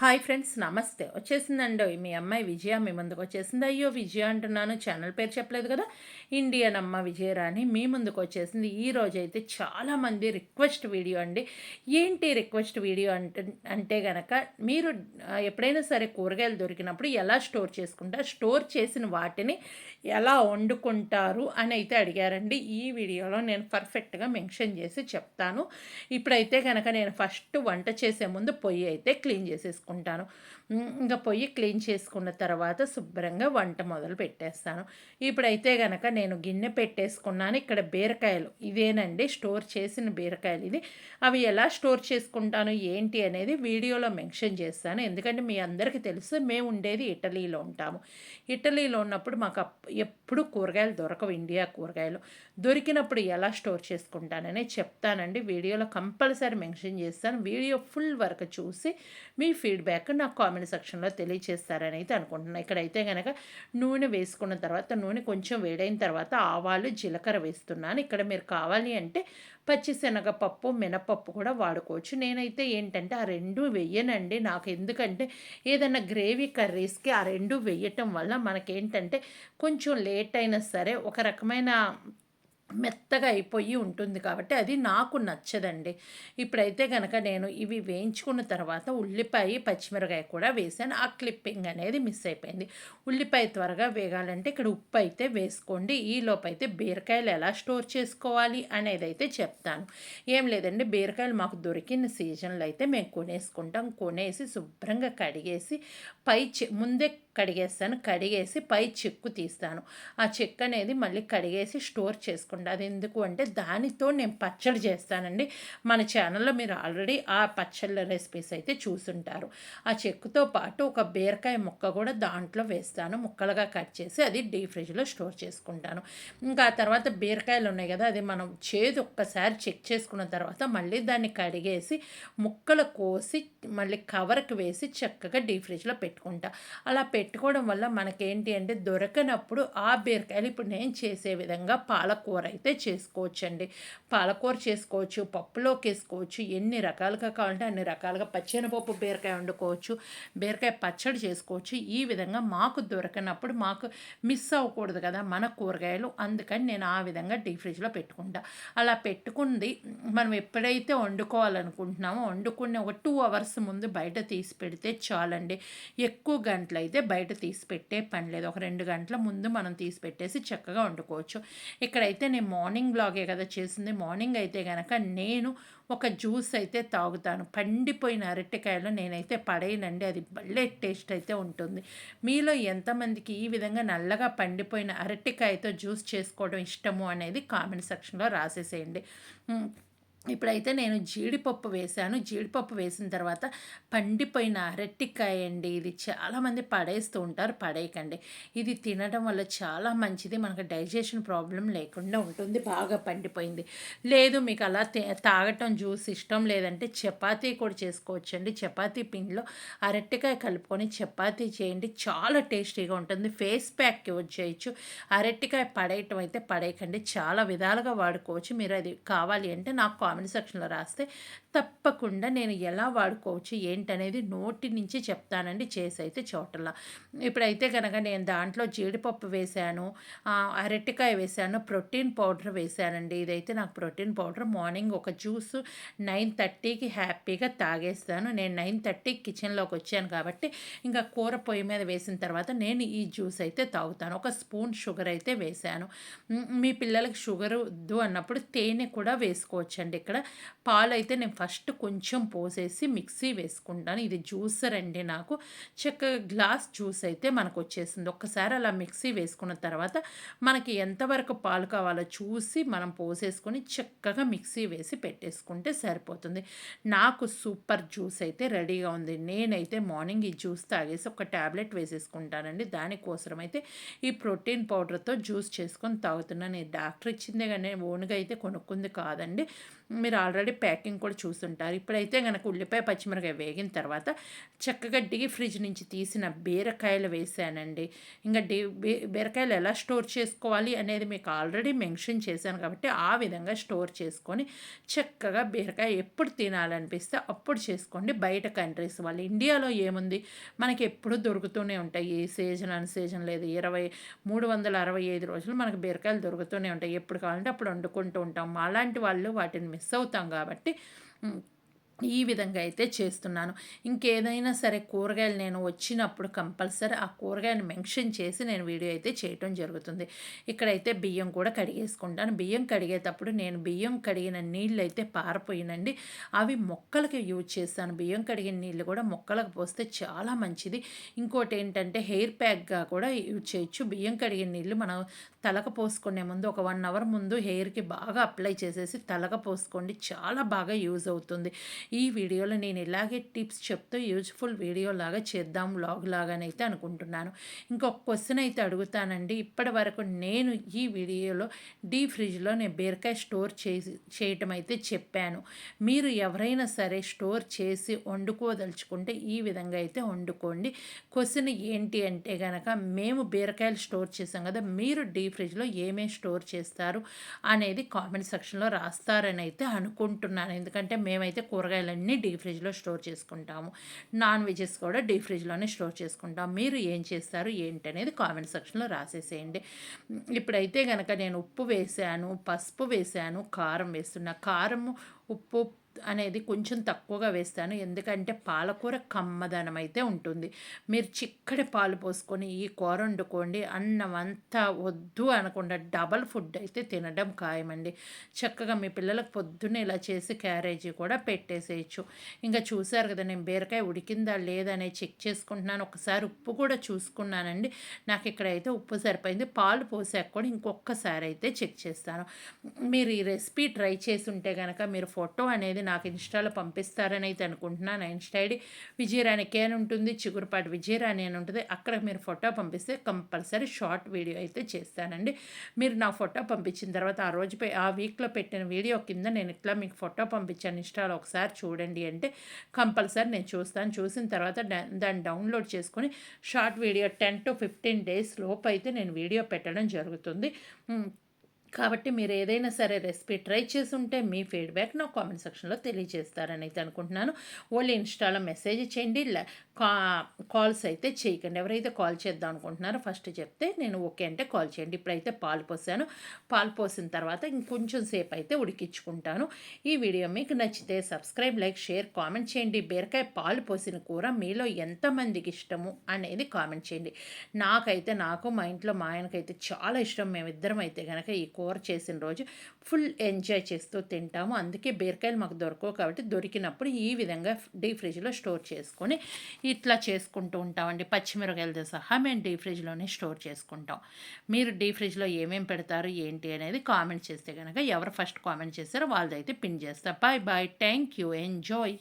Hi friends, నమస్తే. వచ్చేసిందండోయ్ మీ అమ్మాయి విజయ మీ ముందుకు వచ్చేసింది. అయ్యో విజయ అంటున్నాను, ఛానల్ పేరు చెప్పలేదు కదా. ఇండియన్ అమ్మ విజయరాణి మీ ముందుకు వచ్చేసింది. ఈరోజు అయితే చాలామంది రిక్వెస్ట్ వీడియో అండి. ఏంటి రిక్వెస్ట్ వీడియో అంటే గనక మీరు ఎప్పుడైనా సరే కూరగాయలు దొరికినప్పుడు ఎలా స్టోర్ చేసుకుంటారు, స్టోర్ చేసిన వాటిని ఎలా వండుకుంటారు అని అయితే అడిగారండి. ఈ వీడియోలో నేను పర్ఫెక్ట్గా మెన్షన్ చేసి చెప్తాను. ఇప్పుడైతే కనుక నేను ఫస్ట్ వంట చేసే ముందు పొయ్యి అయితే క్లీన్ చేసేసుకుంటాను. ఇంకా పొయ్యి క్లీన్ చేసుకున్న తర్వాత శుభ్రంగా వంట మొదలు పెట్టేస్తాను. ఇప్పుడైతే గనక నేను గిన్నె పెట్టేసుకున్నాను. ఇక్కడ బీరకాయలు ఇదేనండి, స్టోర్ చేసిన బీరకాయలు ఇది. అవి ఎలా స్టోర్ చేసుకుంటాను ఏంటి అనేది వీడియోలో మెన్షన్ చేస్తాను. ఎందుకంటే మీ అందరికీ తెలుసు మేము ఉండేది ఇటలీలో ఉంటాము. ఇటలీలో ఉన్నప్పుడు మాకు ఎప్పుడు కూరగాయలు దొరకవు, ఇండియా కూరగాయలు. దొరికినప్పుడు ఎలా స్టోర్ చేసుకుంటాననే చెప్తానండి. వీడియోలో కంపల్సరీ మెన్షన్ చేస్తాను. వీడియో ఫుల్ వరకు చూసి మీ ఫీడ్బ్యాక్ నాకు కామెంట్ సెక్షన్లో తెలియచేస్తారని అయితే అనుకుంటున్నాను. ఇక్కడైతే కనుక నూనె వేసుకున్న తర్వాత నూనె కొంచెం వేడైన తర్వాత ఆవాలు జీలకర్ర వేస్తున్నాను. ఇక్కడ మీరు కావాలి అంటే పచ్చిశనగపప్పు మినపప్పు కూడా వాడుకోవచ్చు. నేనైతే ఏంటంటే ఆ రెండు వెయ్యనండి. నాకు ఎందుకంటే ఏదైనా గ్రేవీ కర్రీస్కి ఆ రెండు వేయటం వల్ల మనకేంటంటే కొంచెం లేట్ అయినా సరే ఒక రకమైన మెత్తగా అయిపోయి ఉంటుంది కాబట్టి అది నాకు నచ్చదండి. ఇప్పుడైతే కనుక నేను ఇవి వేయించుకున్న తర్వాత ఉల్లిపాయ పచ్చిమిరకాయ కూడా వేసాను. ఆ క్లిప్పింగ్ అనేది మిస్ అయిపోయింది. ఉల్లిపాయ త్వరగా వేగాలంటే ఇక్కడ ఉప్పు అయితే వేసుకోండి. ఈలోపు అయితే బీరకాయలు ఎలా స్టోర్ చేసుకోవాలి అనేది అయితే చెప్తాను. ఏం లేదండి, బీరకాయలు మాకు దొరికిన సీజన్లో అయితే మేము కొనేసుకుంటాం. కొనేసి శుభ్రంగా కడిగేసి ముందే కడిగేస్తాను. కడిగేసి పై చెక్కు తీస్తాను. ఆ చెక్కు అనేది మళ్ళీ కడిగేసి స్టోర్ చేసుకుంటా. అది ఎందుకు అంటే దానితో నేను పచ్చడి చేస్తానండి. మన ఛానల్లో మీరు ఆల్రెడీ ఆ పచ్చళ్ళ రెసిపీస్ అయితే చూసుంటారు. ఆ చెక్కుతో పాటు ఒక బీరకాయ ముక్క కూడా దాంట్లో వేస్తాను. ముక్కలుగా కట్ చేసి అది డీప్ ఫ్రిడ్జ్లో స్టోర్ చేసుకుంటాను. ఇంకా ఆ తర్వాత బీరకాయలు ఉన్నాయి కదా, అది మనం చేదు ఒక్కసారి చెక్ చేసుకున్న తర్వాత మళ్ళీ దాన్ని కడిగేసి ముక్కలు కోసి మళ్ళీ కవర్కి వేసి చక్కగా డీప్ ఫ్రిడ్జ్లో పెట్టుకుంటా. అలా పెట్టుకోవడం వల్ల మనకేంటి అంటే దొరకనప్పుడు ఆ బీరకాయలు ఇప్పుడు నేను చేసే విధంగా పాలకూర అయితే చేసుకోవచ్చండి. పాలకూర చేసుకోవచ్చు, పప్పులోకి వేసుకోవచ్చు, ఎన్ని రకాలుగా కావాలంటే అన్ని రకాలుగా పచ్చెనపప్పు బీరకాయ వండుకోవచ్చు, బీరకాయ పచ్చడి చేసుకోవచ్చు. ఈ విధంగా మాకు దొరకనప్పుడు మాకు మిస్ అవ్వకూడదు కదా మన కూరగాయలు, అందుకని నేను ఆ విధంగా డీప్ ఫ్రిడ్జ్లో పెట్టుకుంటా. అలా పెట్టుకుంది మనం ఎప్పుడైతే వండుకోవాలనుకుంటున్నామో వండుకునే ఒక 2 అవర్స్ ముందు బయట తీసి పెడితే చాలండి. ఎక్కువ గంటలు అయితే బయట తీసి పెట్టే పని లేదు. ఒక 2 గంటల ముందు మనం తీసి పెట్టేసి చక్కగా వండుకోవచ్చు. ఇక్కడైతే నేను మార్నింగ్ బ్లాగే కదా చేసింది. మార్నింగ్ అయితే కనుక నేను ఒక జ్యూస్ అయితే తాగుతాను. పండిపోయిన అరటికాయలు నేనైతే పడేయనండి, అది భలే టేస్ట్ అయితే ఉంటుంది. మీలో ఎంతమందికి ఈ విధంగా నల్లగా పండిపోయిన అరటికాయతో జ్యూస్ చేసుకోవడం ఇష్టము అనేది కామెంట్ సెక్షన్లో రాసేసేయండి. ఇప్పుడైతే నేను జీడిపప్పు వేశాను. జీడిపప్పు వేసిన తర్వాత పండిపోయిన అరటికాయ అండి, ఇది చాలామంది పడేస్తూ ఉంటారు. పడేయకండి, ఇది తినడం వల్ల చాలా మంచిది. మనకు డైజెషన్ ప్రాబ్లం లేకుండా ఉంటుంది. బాగా పండిపోయింది. లేదు మీకు అలా తాగటం జ్యూస్ ఇష్టం లేదంటే చపాతీ కూడా చేసుకోవచ్చండి. చపాతీ పిండిలో అరటికాయ కలుపుకొని చపాతీ చేయండి, చాలా టేస్టీగా ఉంటుంది. ఫేస్ ప్యాక్కి వచ్చేయచ్చు. అరటికాయ పడేయటం అయితే పడేయకండి, చాలా విధాలుగా వాడుకోవచ్చు. మీరు అది కావాలి అంటే నాకు కామెంట్ సెక్షన్లో రాస్తే తప్పకుండా నేను ఎలా వాడుకోవచ్చు ఏంటనేది నోటి నుంచి చెప్తానండి, చేసి అయితే చోటలా. ఇప్పుడైతే కనుక నేను దాంట్లో జీడిపప్పు వేశాను, అరటికాయ వేశాను, ప్రోటీన్ పౌడర్ వేశానండి. ఇదైతే నాకు ప్రోటీన్ పౌడర్. మార్నింగ్ ఒక జ్యూస్ 9:30కి హ్యాపీగా తాగేస్తాను. నేను 9:30కి కిచెన్లోకి వచ్చాను కాబట్టి ఇంకా కూర పొయ్యి మీద వేసిన తర్వాత నేను ఈ జ్యూస్ అయితే తాగుతాను. ఒక స్పూన్ షుగర్ అయితే వేశాను. మీ పిల్లలకి షుగర్ వద్దు అన్నప్పుడు తేనె కూడా వేసుకోవచ్చండి. ఇక్కడ పాలు అయితే నేను ఫస్ట్ కొంచెం పోసేసి మిక్సీ వేసుకుంటాను. ఇది జ్యూసర్ అండి, నాకు చక్కగా గ్లాస్ జ్యూస్ అయితే మనకు వచ్చేసింది. ఒక్కసారి అలా మిక్సీ వేసుకున్న తర్వాత మనకి ఎంతవరకు పాలు కావాలో చూసి మనం పోసేసుకొని చక్కగా మిక్సీ వేసి పెట్టేసుకుంటే సరిపోతుంది. నాకు సూపర్ జ్యూస్ అయితే రెడీగా ఉంది. నేనైతే మార్నింగ్ ఈ జ్యూస్ తాగేసి ఒక ట్యాబ్లెట్ వేసేసుకుంటానండి. దానికోసం అయితే ఈ ప్రోటీన్ పౌడర్తో జ్యూస్ చేసుకొని తాగుతున్నాను. డాక్టర్ ఇచ్చిందే కానీ ఓన్గా అయితే కొనుక్కుంది కాదండి. మీరు ఆల్రెడీ ప్యాకింగ్ కూడా చూసుంటారు. ఇప్పుడైతే గనక ఉల్లిపాయ, పచ్చిమిరపకాయ వేగిన తర్వాత చక్కగా ఫ్రిడ్జ్ నుంచి తీసిన బీరకాయలు వేసానండి. ఇంకా బీరకాయలు ఎలా స్టోర్ చేసుకోవాలి అనేది మీకు ఆల్రెడీ మెన్షన్ చేశాను కాబట్టి ఆ విధంగా స్టోర్ చేసుకొని చక్కగా బీరకాయ ఎప్పుడు తినాలనిపిస్తే అప్పుడు చేసుకోండి. బయట కంట్రీస్ వాళ్ళు, ఇండియాలో ఏముంది మనకి ఎప్పుడు దొరుకుతూనే ఉంటాయి. ఈ సీజన్ అని సీజన్ లేదు, 365 రోజులు మనకు బీరకాయలు దొరుకుతూనే ఉంటాయి. ఎప్పుడు కావాలంటే అప్పుడు వండుకుంటూ ఉంటాం. అలాంటి వాళ్ళు వాటిని మిస్ అవుతాం కాబట్టి ఈ విధంగా అయితే చేస్తున్నాను. ఇంకేదైనా సరే కూరగాయలు నేను వచ్చినప్పుడు కంపల్సరీ ఆ కూరగాయలు మెన్షన్ చేసి నేను వీడియో అయితే చేయటం జరుగుతుంది. ఇక్కడైతే బియ్యం కూడా కడిగేసుకుంటాను. బియ్యం కడిగేటప్పుడు నేను బియ్యం కడిగిన నీళ్ళు అయితే పారిపోయినండి, అవి మొక్కలకి యూజ్ చేస్తాను. బియ్యం కడిగిన నీళ్ళు కూడా మొక్కలకు పోస్తే చాలా మంచిది. ఇంకోటి ఏంటంటే హెయిర్ ప్యాక్గా కూడా యూజ్ చేయొచ్చు. బియ్యం కడిగిన నీళ్ళు మనం తలకు పోసుకునే ముందు ఒక 1 అవర్ ముందు హెయిర్కి బాగా అప్లై చేసేసి తలకు పోసుకోండి, చాలా బాగా యూజ్ అవుతుంది. ఈ వీడియోలో నేను ఇలాగే టిప్స్ చెప్తూ యూజ్ఫుల్ వీడియో లాగా చేద్దాం, వ్లాగ్ లాగానైతే అనుకుంటున్నాను. ఇంకొక క్వశ్చన్ అయితే అడుగుతానండి. ఇప్పటి వరకు నేను ఈ వీడియోలో ఫ్రిడ్జ్లో నేను బీరకాయ స్టోర్ చేయటం అయితే చెప్పాను. మీరు ఎవరైనా సరే స్టోర్ చేసి వండుకోదలుచుకుంటే ఈ విధంగా అయితే వండుకోండి. క్వశ్చన్ ఏంటి అంటే కనుక, మేము బీరకాయలు స్టోర్ చేసాం కదా, మీరు ఫ్రిడ్జ్లో ఏమేమి స్టోర్ చేస్తారు అనేది కామెంట్ సెక్షన్లో రాస్తారని అయితే అనుకుంటున్నాను. ఎందుకంటే మేమైతే కూరగాయలన్నీ ఫ్రిడ్జ్లో స్టోర్ చేసుకుంటాము. నాన్ వెజెస్ కూడా ఫ్రిడ్జ్లోనే స్టోర్ చేసుకుంటాం. మీరు ఏం చేస్తారు ఏంటి అనేది కామెంట్ సెక్షన్లో రాసేసేయండి. ఇప్పుడైతే కనుక నేను ఉప్పు వేసాను, పసుపు వేసాను, కారం వేస్తున్నా. కారము, ఉప్పు అనేది కొంచెం తక్కువగా వేస్తాను, ఎందుకంటే పాలకూర కమ్మదనం అయితే ఉంటుంది. మీరు చిక్కటి పాలు పోసుకొని ఈ కూర వండుకోండి, అన్నం అంతా వద్దు అనకుండా డబల్ ఫుడ్ అయితే తినడం ఖాయమండి. చక్కగా మీ పిల్లలకు పొద్దున్నే ఇలా చేసి క్యారేజీ కూడా పెట్టేసేయచ్చు. ఇంకా చూసారు కదా, నేను బీరకాయ ఉడికిందా లేదనే చెక్ చేసుకుంటున్నాను. ఒకసారి ఉప్పు కూడా చూసుకున్నానండి, నాకు ఇక్కడైతే ఉప్పు సరిపోయింది. పాలు పోసాక కూడా ఇంకొకసారి అయితే చెక్ చేస్తాను. మీరు ఈ రెసిపీ ట్రై చేసి ఉంటే కనుక మీరు ఫోటో అనేది నాకు ఇన్స్టాలో పంపిస్తారని అయితే అనుకుంటున్నాను. నా ఇన్స్టా ఐడి విజయరాణి కే అని ఉంటుంది, చిగురుపాటి విజయరాణి అని ఉంటుంది. అక్కడ మీరు ఫోటో పంపిస్తే కంపల్సరీ షార్ట్ వీడియో అయితే చేస్తానండి. మీరు నా ఫోటో పంపించిన తర్వాత ఆ వీక్లో పెట్టిన వీడియో కింద నేను ఇట్లా మీకు ఫోటో పంపించాను ఇన్స్టాలో, ఒకసారి చూడండి అంటే కంపల్సరీ నేను చూస్తాను. చూసిన తర్వాత దాన్ని డౌన్లోడ్ చేసుకొని షార్ట్ వీడియో 10 to 15 days లోపు అయితే నేను వీడియో పెట్టడం జరుగుతుంది. కాబట్టి మీరు ఏదైనా సరే రెసిపీ ట్రై చేసి ఉంటే మీ ఫీడ్బ్యాక్ నా కామెంట్ సెక్షన్లో తెలియజేస్తారని అయితే అనుకుంటున్నాను. ఓన్లీ ఇన్స్టాలో మెసేజ్ చేయండి, కాల్స్ అయితే చేయకండి. ఎవరైతే కాల్ చేద్దాం అనుకుంటున్నారో ఫస్ట్ చెప్తే నేను ఓకే అంటే కాల్ చేయండి. ఇప్పుడైతే పాలు పోసాను. పాలు పోసిన తర్వాత ఇంకొంచెం సేపు అయితే ఉడికించుకుంటాను. ఈ వీడియో మీకు నచ్చితే సబ్స్క్రైబ్, లైక్, షేర్, కామెంట్ చేయండి. బీరకాయ పాలు పోసిన కూర మీలో ఎంతమందికి ఇష్టము అనేది కామెంట్ చేయండి. నాకు మా ఇంట్లో మా ఆయనకైతే చాలా ఇష్టం. మేమిద్దరం అయితే కనుక ఈ కూర చేసిన రోజు ఫుల్ ఎంజాయ్ చేస్తూ తింటాము. అందుకే బీరకాయలు మాకు దొరకవు కాబట్టి దొరికినప్పుడు ఈ విధంగా ఫ్రిడ్జ్లో స్టోర్ చేసుకొని ఇట్లా చేసుకుంటూ ఉంటామండి. పచ్చిమిరకాయలతో సహా మేము ఫ్రిడ్జ్లోనే స్టోర్ చేసుకుంటాం. మీరు ఫ్రిడ్జ్లో ఏమేమి పెడతారు ఏంటి అనేది కామెంట్ చేస్తే కనుక ఎవరు ఫస్ట్ కామెంట్ చేస్తారో వాళ్ళదైతే పిన్ చేస్తా. Bye bye, thank you, enjoy.